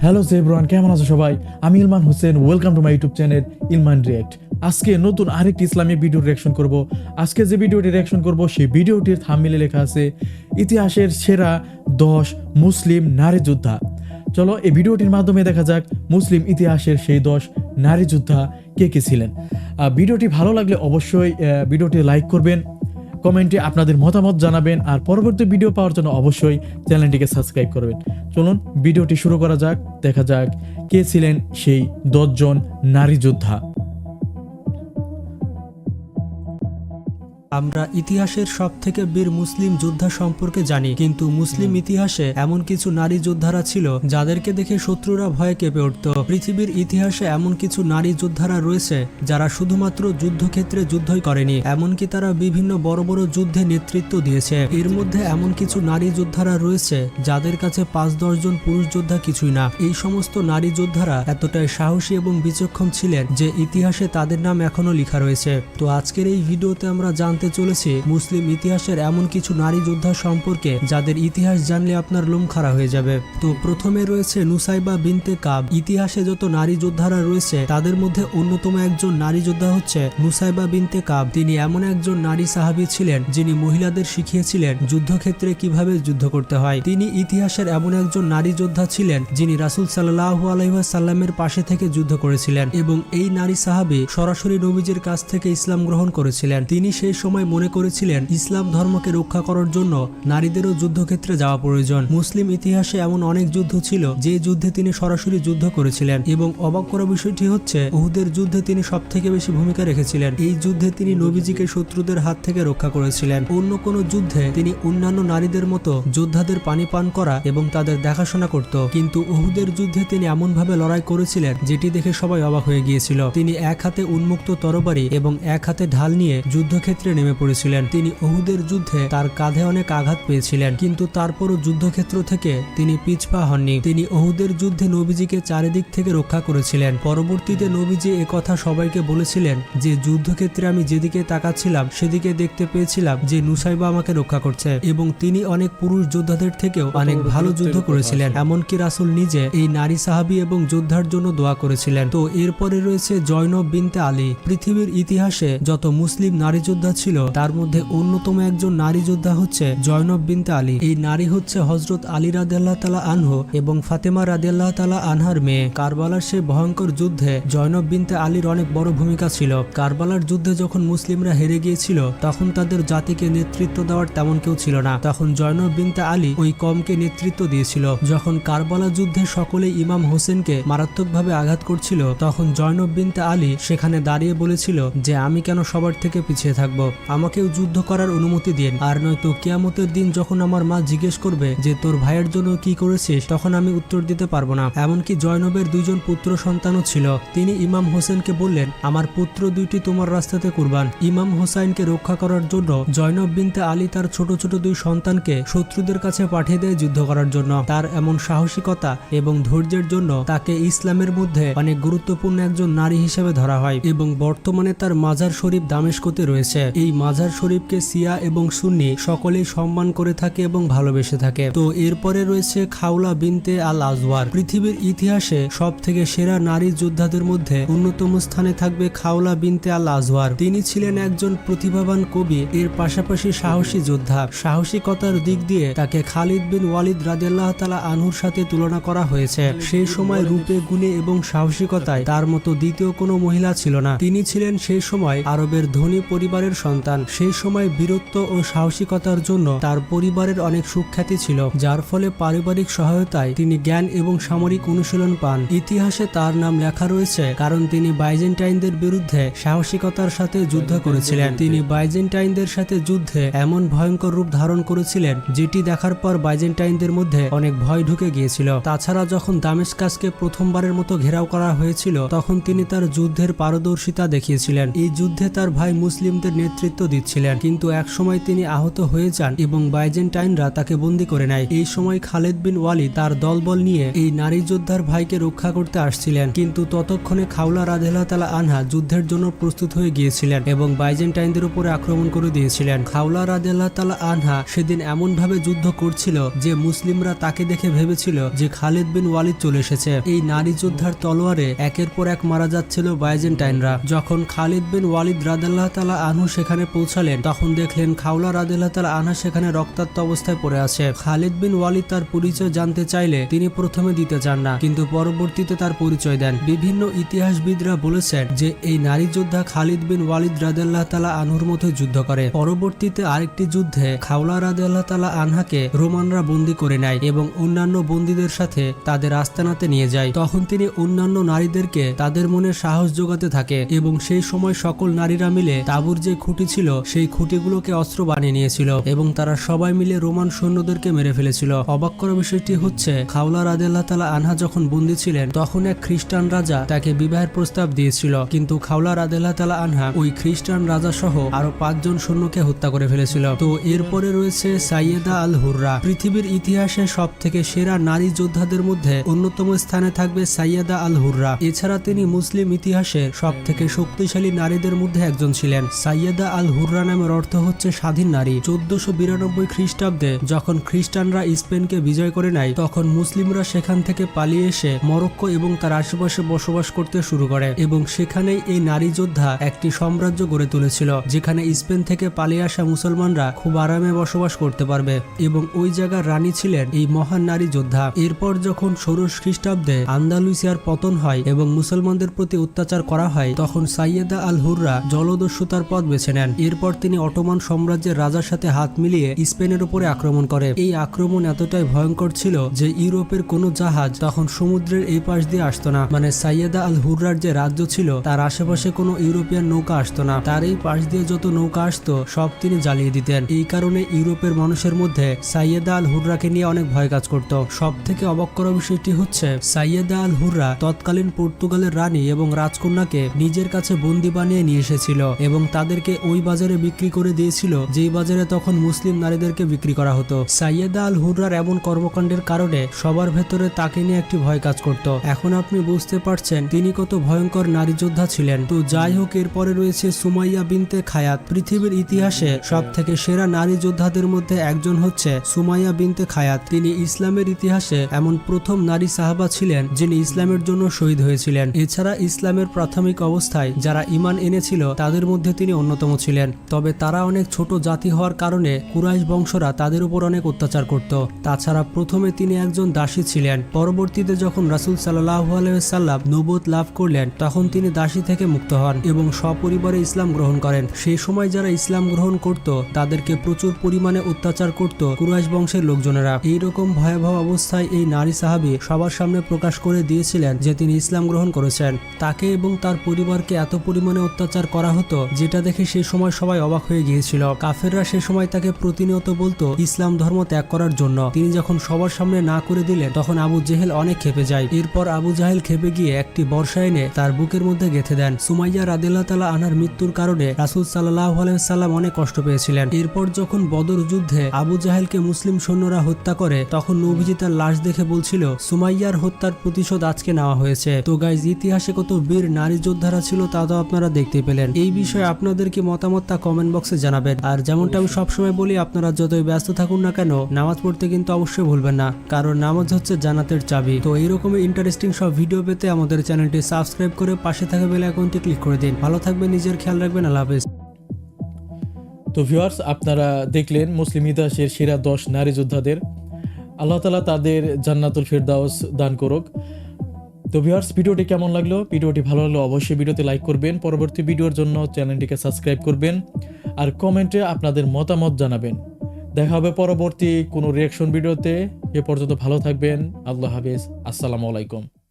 Hello everyone, কেমন আছো সবাই? আমি Ilman Hossain, welcome to my YouTube channel Ilman react. আজকে নতুন আরেকটি ইসলামিক ভিডিও রিয়াকশন করব। আজকে যে ভিডিওটি রিয়াকশন করব সেই ভিডিওটির থাম্বনেইলে লেখা আছে ইতিহাসের সেরা 10 মুসলিম নারী যোদ্ধা। চলো এই ভিডিওটির মাধ্যমে দেখা যাক মুসলিম ইতিহাসের সেই 10 নারী যোদ্ধা কে কে ছিলেন। ভিডিওটি ভালো লাগলে অবশ্যই ভিডিওটি লাইক করবেন, কমেন্টে আপনাদের মতামত জানাবেন, আর পরবর্তী ভিডিও পাওয়ার জন্য অবশ্যই চ্যানেলটিকে সাবস্ক্রাইব করবেন। চলুন ভিডিওটি শুরু করা যাক, দেখা যাক কে ছিলেন সেই 10 জন নারী যোদ্ধা। আমরা ইতিহাসের সবথেকে বীর মুসলিম যোদ্ধা সম্পর্কে জানি, কিন্তু মুসলিম ইতিহাসে এমন কিছু নারী যোদ্ধারা ছিল যাদেরকে দেখে শত্রুরা ভয়ে কেঁপে উঠত। পৃথিবীর ইতিহাসে এমন কিছু নারী যোদ্ধারা রয়েছে যারা শুধুমাত্র যুদ্ধক্ষেত্রে যুদ্ধই করেনি, এমনকি তারা বিভিন্ন বড় বড় যুদ্ধে নেতৃত্ব দিয়েছে। এর মধ্যে এমন কিছু নারী যোদ্ধারা রয়েছে যাদের কাছে 5-10 জন পুরুষ যোদ্ধা কিছুই না। এই সমস্ত নারী যোদ্ধারা এতটাই সাহসী এবং বিচক্ষণ ছিলেন যে ইতিহাসে তাদের নাম এখনো লেখা রয়েছে। তো আজকের এই ভিডিওতে আমরা জানতে চলেছি মুসলিম ইতিহাসের এমন কিছু নারী যোদ্ধা সম্পর্কে যাদের ইতিহাস জানলে আপনার লোম খাড়া হয়ে যাবে। তো প্রথমে রয়েছে নুসাইবা বিনতে কাব। ইতিহাসে যত নারী যোদ্ধারা রয়েছে তাদের মধ্যে অন্যতম একজন নারী যোদ্ধা হচ্ছে নুসাইবা বিনতে কাব। তিনি এমন একজন নারী সাহাবী ছিলেন যিনি মহিলাদের শিখিয়েছিলেন যুদ্ধক্ষেত্রে কিভাবে যুদ্ধ করতে হয়। তিনি ইতিহাসের এমন একজন নারী যোদ্ধা ছিলেন যিনি রাসূল সাল্লাল্লাহু আলাইহি ওয়াসাল্লামের পাশে থেকে যুদ্ধ করেছিলেন, এবং এই নারী সাহাবী সরাসরি নবীজির কাছ থেকে ইসলাম গ্রহণ করেছিলেন। তিনি সেই সময় মনে করেছিলেন ইসলাম ধর্মকে রক্ষা করার জন্য নারীদেরও যুদ্ধক্ষেত্রে যাওয়া প্রয়োজন। মুসলিম ইতিহাসে এমন অনেক যুদ্ধ ছিল যে যুদ্ধে তিনি সরাসরি যুদ্ধ করেছিলেন, এবং অবাক করা বিষয়টি হচ্ছে উহুদের যুদ্ধে তিনি সবথেকে বেশি ভূমিকা রেখেছিলেন। এই যুদ্ধে তিনি নবীজিকে শত্রুদের হাত থেকে রক্ষা করেছিলেন। অন্য কোনো যুদ্ধে তিনি অন্যান্য নারীদের মতো যোদ্ধাদের পানি পান করা এবং তাদের দেখাশোনা করত, কিন্তু উহুদের যুদ্ধে তিনি এমনভাবে লড়াই করেছিলেন যেটি দেখে সবাই অবাক হয়ে গিয়েছিল। তিনি এক হাতে উন্মুক্ত তরবারি এবং এক হাতে ঢাল নিয়ে যুদ্ধক্ষেত্রে নেমে পড়েছিলেন। তিনি উহুদের যুদ্ধে তার কাঁধে অনেক আঘাত পেয়েছিলেন, কিন্তু তারপরও যুদ্ধক্ষেত্র থেকে তিনি পিছপা হননি। তিনি উহুদের যুদ্ধে নবীজিকে চারিদিক থেকে রক্ষা করেছিলেন। পরবর্তীতে নবীজি একথা সবাইকে বলেছিলেন যে যুদ্ধক্ষেত্রে আমি যেদিকে তাকাচ্ছিলাম সেদিকে দেখতে পেয়েছিলাম যে নুসাইবা আমাকে রক্ষা করছে, এবং তিনি অনেক পুরুষ যোদ্ধাদের থেকেও অনেক ভালো যুদ্ধ করেছিলেন। এমনকি রাসূল নিজে এই নারী সাহাবী এবং যোদ্ধার জন্য দোয়া করেছিলেন। তো এরপরে রয়েছে জয়নব বিনতে আলী। পৃথিবীর ইতিহাসে যত মুসলিম নারী যোদ্ধা ছিল তার মধ্যে অন্যতম একজন নারী যোদ্ধা হচ্ছে জয়নব বিনতে আলী। এই নারী হচ্ছে হযরত আলী রাদিয়াল্লাহু তাআলা আনহু এবং ফাতেমা রাদিয়াল্লাহু তাআলা আনহার মেয়ে। কারবালার সেই ভয়ঙ্কর যুদ্ধে জয়নব বিনতে আলীর অনেক বড় ভূমিকা ছিল। কারবালার যুদ্ধে যখন মুসলিমরা হেরে গিয়েছিল তখন তাদের জাতিকে নেতৃত্ব দেওয়ার তেমন কেউ ছিল না। তখন জয়নব বিনতে আলী ওই কমকে নেতৃত্ব দিয়েছিল। যখন কারবালা যুদ্ধে সকলে ইমাম হোসেনকে মারাত্মকভাবে আঘাত করছিল তখন জয়নব বিনতে আলী সেখানে দাঁড়িয়ে বলেছিল যে আমি কেন সবার থেকে পিছিয়ে থাকবো, আমাকেও যুদ্ধ করার অনুমতি দিন, আর নয়তো কিয়ামতের দিন যখন আমার মা জিজ্ঞেস করবে যে তোর ভাইয়ের জন্য কি করেছিস তখন আমি উত্তর দিতে পারবো না। এমনকি জয়নবের 2 জন পুত্র সন্তানও ছিল। তিনি ইমাম হোসেনকে বললেন আমার পুত্র 2টি তোমার রাস্তাতে কুরবান। ইমাম হোসাইনকে রক্ষা করার জন্য জয়নব বিনতে আলী তার ছোট ছোট 2 সন্তানকে শত্রুদের কাছে পাঠিয়ে দেয় যুদ্ধ করার জন্য। তার এমন সাহসিকতা এবং ধৈর্যের জন্য তাকে ইসলামের মধ্যে অনেক গুরুত্বপূর্ণ একজন নারী হিসেবে ধরা হয়, এবং বর্তমানে তার মাজার শরীফ দামেস্কতে রয়েছে। এই মাজার শরীফকে শিয়া এবং সুন্নি সকলেই সম্মান করে থাকে এবং ভালোবেসে থাকে। তো এরপরে রয়েছে খাওলা বিনতে আল আজওয়ার। পৃথিবীর ইতিহাসে সব থেকে সেরা নারী যোদ্ধাদের মধ্যে অন্যতম স্থানে থাকবে খাওলা বিনতে আল আজওয়ার। তিনি ছিলেন একজন প্রতিভাবান কবি, এর পাশাপাশি সাহসী যোদ্ধা। সাহসিকতার দিক দিয়ে তাকে খালিদ বিন ওয়ালিদ রাদিয়াল্লাহু তাআলা আনহুর সাথে তুলনা করা হয়েছে। সেই সময় রূপে গুণে এবং সাহসিকতায় তার মতো দ্বিতীয় কোনো মহিলা ছিল না। তিনি ছিলেন সেই সময় আরবের ধনী পরিবারের সন্তান। সেই সময় বীরত্ব ও সাহসিকতার জন্য তার পরিবারের অনেক সুখ্যাতি ছিল, যার ফলে পারিবারিক সহায়তায় তিনি জ্ঞান এবং সামরিক অনুশীলন পান। ইতিহাসে তার নাম লেখা রয়েছে কারণ তিনি বাইজেন্টাইনদের বিরুদ্ধে সাহসিকতার সাথে যুদ্ধ করেছিলেন। তিনি বাইজেন্টাইনদের সাথে যুদ্ধে এমন ভয়ঙ্কর রূপ ধারণ করেছিলেন যেটি দেখার পর বাইজেন্টাইনদের মধ্যে অনেক ভয় ঢুকে গিয়েছিল। তাছাড়া যখন দামেস্কাসকে প্রথমবারের মতো ঘেরাও করা হয়েছিল তখন তিনি তার যুদ্ধের পারদর্শিতা দেখিয়েছিলেন। এই যুদ্ধে তার ভাই মুসলিমদের নেতৃত্ব নেতৃত্ব দিচ্ছিলেন, কিন্তু একসময় তিনি আহত হয়ে যান এবং বাইজেন্টাইনরা তাকে বন্দী করে নেয়। এই সময় খালিদ বিন ওয়ালিদ তার দলবল নিয়ে এই নারী যোদ্ধার ভাইকে রক্ষা করতে আসছিলেন, কিন্তু ততক্ষণে খাওলা রাদিয়াল্লাহু তাআলা আনহা যুদ্ধের জন্য প্রস্তুত হয়ে গিয়েছিলেন এবং বাইজেন্টাইনদের উপরে আক্রমণ করে দিয়েছিলেন। খাওলা রাদিয়াল্লাহু তাআলা আনহা সেদিন এমনভাবে যুদ্ধ করছিল যে মুসলিমরা তাকে দেখে ভেবেছিল যে খালিদ বিন ওয়ালিদ চলে এসেছে। এই নারী যোদ্ধার তলোয়ারে একের পর এক মারা যাচ্ছিল বাইজেন্টাইনরা। যখন খালিদ বিন ওয়ালিদ রাদিয়াল্লাহু তাআলা আনহু সেখানে পৌঁছালেন, তখন দেখলেন খাওলা রাদিয়াল্লাহু তাআলা আনহা সেখানে রক্তাক্ত অবস্থায় পড়ে আছে। খালিদ বিন ওয়ালিদ তার পরিচয় জানতে চাইলে তিনি প্রথমে দিতে চান না, কিন্তু পরবর্তীতে তার পরিচয় দেন। বিভিন্ন ইতিহাসবিদরা বলেছেন যে এই নারী যোদ্ধা খালিদ বিন ওয়ালিদ রাদিয়াল্লাহু তাআলা আনহুর মতো যুদ্ধ করে। পরবর্তীতে আরেকটি যুদ্ধে খাওলা রাদিয়াল্লাহু তাআলা আনহাকে রোমানরা বন্দী করে নেয় এবং অন্যান্য বন্দীদের সাথে তাদের আস্তানাতে নিয়ে যায়। তখন তিনি অন্যান্য নারীদেরকে তাদের মনে সাহস যোগাতে থাকে এবং সেই সময় সকল নারীরা মিলে তাঁবুর যে খুঁটি ছিল সেই খুঁটিগুলোকে অস্ত্র বানিয়ে নিয়েছিল এবং তারা সবাই মিলে রোমান সৈন্যদেরকে মেরে ফেলেছিল। অবাক করা বিষয়টি হচ্ছে খাওলা রাদিয়াল্লাহু তাআলা আনহা যখন বন্দী ছিলেন তখন এক খ্রিস্টান রাজা তাকে বিবাহের প্রস্তাব দিয়েছিল, কিন্তু খাওলা রাদিয়াল্লাহু তাআলা আনহা ওই খ্রিস্টান রাজা সহ আরো 5 জন সৈন্যকে হত্যা করে ফেলেছিল। তো এরপরে রয়েছে সাইয়েদা আল হুররা। পৃথিবীর ইতিহাসে সব থেকে সেরা নারী যোদ্ধাদের মধ্যে অন্যতম স্থানে থাকবে সাইয়েদা আল হুররা। এছাড়া তিনি মুসলিম ইতিহাসের সব থেকে শক্তিশালী নারীদের মধ্যে একজন ছিলেন। সাইয়েদা আল হুররা নামের অর্থ হচ্ছে স্বাধীন নারী। 1492 খ্রিস্টাব্দে যখন খ্রিস্টানরা স্পেনকে বিজয় করে নেয় তখন মুসলিমরা সেখান থেকে পালিয়ে এসে মরক্কো এবং তার আশেপাশে বসবাস করতে শুরু করে এবং সেখানেই এই নারী যোদ্ধা একটি সাম্রাজ্য গড়ে তুলেছিল, যেখানে স্পেন থেকে পালিয়ে আসা মুসলমানরা খুব আরামে বসবাস করতে পারবে এবং ওই জায়গার রানী ছিলেন এই মহান নারী যোদ্ধা। এরপর যখন 16 খ্রিস্টাব্দে আন্দালুসিয়ার পতন হয় এবং মুসলমানদের প্রতি অত্যাচার করা হয় তখন সাইয়েদা আল হুররা জলদস্যুতার পথ বেছে নেন। এরপর তিনি অটোমান সাম্রাজ্যের রাজার সাথে হাত মিলিয়ে স্পেনের উপরে আক্রমণ করে। এই আক্রমণ এতটাই ভয়ঙ্কর ছিল যে ইউরোপের কোনো জাহাজ তখন সমুদ্রের এই পাশ দিয়ে আসতো না। মানে সাইয়েদা আল হুররার যে রাজ্য ছিল তার আশেপাশে কোনো ইউরোপিয়ান নৌকা আসতো না। তার এই পাশ দিয়ে যত নৌকা আসতো সব তিনি জ্বালিয়ে দিতেন। এই কারণে ইউরোপের মানুষের মধ্যে সাইয়েদা আল হুররাকে নিয়ে অনেক ভয় কাজ করত। সব থেকে অবাক করা বিষয়টি হচ্ছে সাইয়েদা আল হুররা তৎকালীন পর্তুগালের রানী এবং রাজকন্যাকে নিজের কাছে বন্দি বানিয়ে নিয়ে এসেছিল এবং তাদেরকে ওই বাজারে বিক্রি করে দিয়েছিল যেই বাজারে তখন মুসলিম নারীদেরকে বিক্রি করা হতো। সাইয়েদা আল হুররার এমন কর্মকাণ্ডের কারণে সবার ভেতরে তাকে নিয়ে একটি ভয় কাজ করত। এখন আপনি বুঝতে পারছেন তিনি কত ভয়ঙ্কর নারী যোদ্ধা ছিলেন। তো যাই হোক, এরপরে রয়েছে সুমাইয়া বিনতে খায়াত। পৃথিবীর ইতিহাসে সব থেকে সেরা নারী যোদ্ধাদের মধ্যে একজন হচ্ছে সুমাইয়া বিনতে খায়াত। তিনি ইসলামের ইতিহাসে এমন প্রথম নারী সাহাবা ছিলেন যিনি ইসলামের জন্য শহীদ হয়েছিলেন। এছাড়া ইসলামের প্রাথমিক অবস্থায় যারা ঈমান এনেছিল তাদের মধ্যে তিনি অন্যতম ছিলেন। তবে তারা অনেক ছোট জাতি হওয়ার কারণে কুরাইশ বংশরা তাদের উপর অনেক অত্যাচার করত। তাছাড়া প্রথমে তিনি একজন দাসী ছিলেন। পরবর্তীতে যখন রাসূল সাল্লাল্লাহু আলাইহি ওয়াসাল্লাম নবুয়ত লাভ করলেন তখন তিনি দাসী থেকে মুক্ত হন এবং সপরিবারে ইসলাম গ্রহণ করেন। সেই সময় যারা ইসলাম গ্রহণ করত তাদেরকে প্রচুর পরিমাণে অত্যাচার করত কুরাইশ বংশের লোকজনেরা। এইরকম ভয়াবহ অবস্থায় এই নারী সাহাবী সবার সামনে প্রকাশ করে দিয়েছিলেন যে তিনি ইসলাম গ্রহণ করেছেন। তাকে এবং তার পরিবারকে এত পরিমাণে অত্যাচার করা হতো যেটা দেখে সেই সময় সবাই অবাক হয়ে গিয়েছিল। কাফেররা সে সময় তাকে প্রতিনিয়ত বলতো ইসলাম ধর্ম ত্যাগ করার জন্য। তিনি যখন সবার সামনে না করে দিলেন তখন আবু জেহেল অনেক ক্ষেপে যায়। এরপর আবু জাহেল ক্ষেপে গিয়ে একটি বর্ষা এনে তার বুকের মধ্যে গেঁথে দেন। সুমাইয়া রাদিয়াল্লাহু তাআলা আনহার মৃত্যুর কারণে রাসূল সাল্লাল্লাহু আলাইহি ওয়াসাল্লাম অনেক কষ্ট পেয়েছিলেন। এরপর যখন বদর যুদ্ধে আবু জাহেলকে মুসলিম সৈন্যরা হত্যা করে তখন নবীজি তার লাশ দেখে বলছিল সুমাইয়ার হত্যার প্রতিশোধ আজকে নেওয়া হয়েছে। তো গাইজ, ইতিহাসে কত বীর নারী যোদ্ধারা ছিল তা তো আপনারা দেখতে পেলেন। এই বিষয়ে আপনাদের কি মতামত তা কমেন্ট বক্সে জানাবেন। আর যেমনটা আমি সবসময় বলি, আপনারা যতই ব্যস্ত থাকুন না কেন নামাজ পড়তে কিন্তু অবশ্যই ভুলবেন না, কারণ নামাজ হচ্ছে জান্নাতের চাবি। তো এইরকমই ইন্টারেস্টিং সব ভিডিও পেতে আমাদের চ্যানেলটি সাবস্ক্রাইব করে পাশে থাকা বেল আইকনটি ক্লিক করে দিন। ভালো থাকবেন, নিজের খেয়াল রাখবেন। আল্লাহ হাফেজ। তো ভিউয়ার্স, আপনারা দেখলেন মুসলিম ইতিহাসের সেরা 10 নারী যোদ্ধাদের। আল্লাহ তাআলা তাদের জান্নাতুল ফেরদাউস দান করুক। তো ভিউয়ার্স, ভিডিওটি কেমন লাগলো? ভিডিওটি ভালো লাগলে অবশ্যই ভিডিওতে লাইক করবেন, পরবর্তী ভিডিওর জন্য চ্যানেলটিকে সাবস্ক্রাইব করবেন আর কমেন্টে আপনাদের মতামত জানাবেন। দেখা হবে পরবর্তী কোনো রিয়াকশন ভিডিওতে। এ পর্যন্ত ভালো থাকবেন। আল্লাহ হাফেজ। আসসালামু আলাইকুম।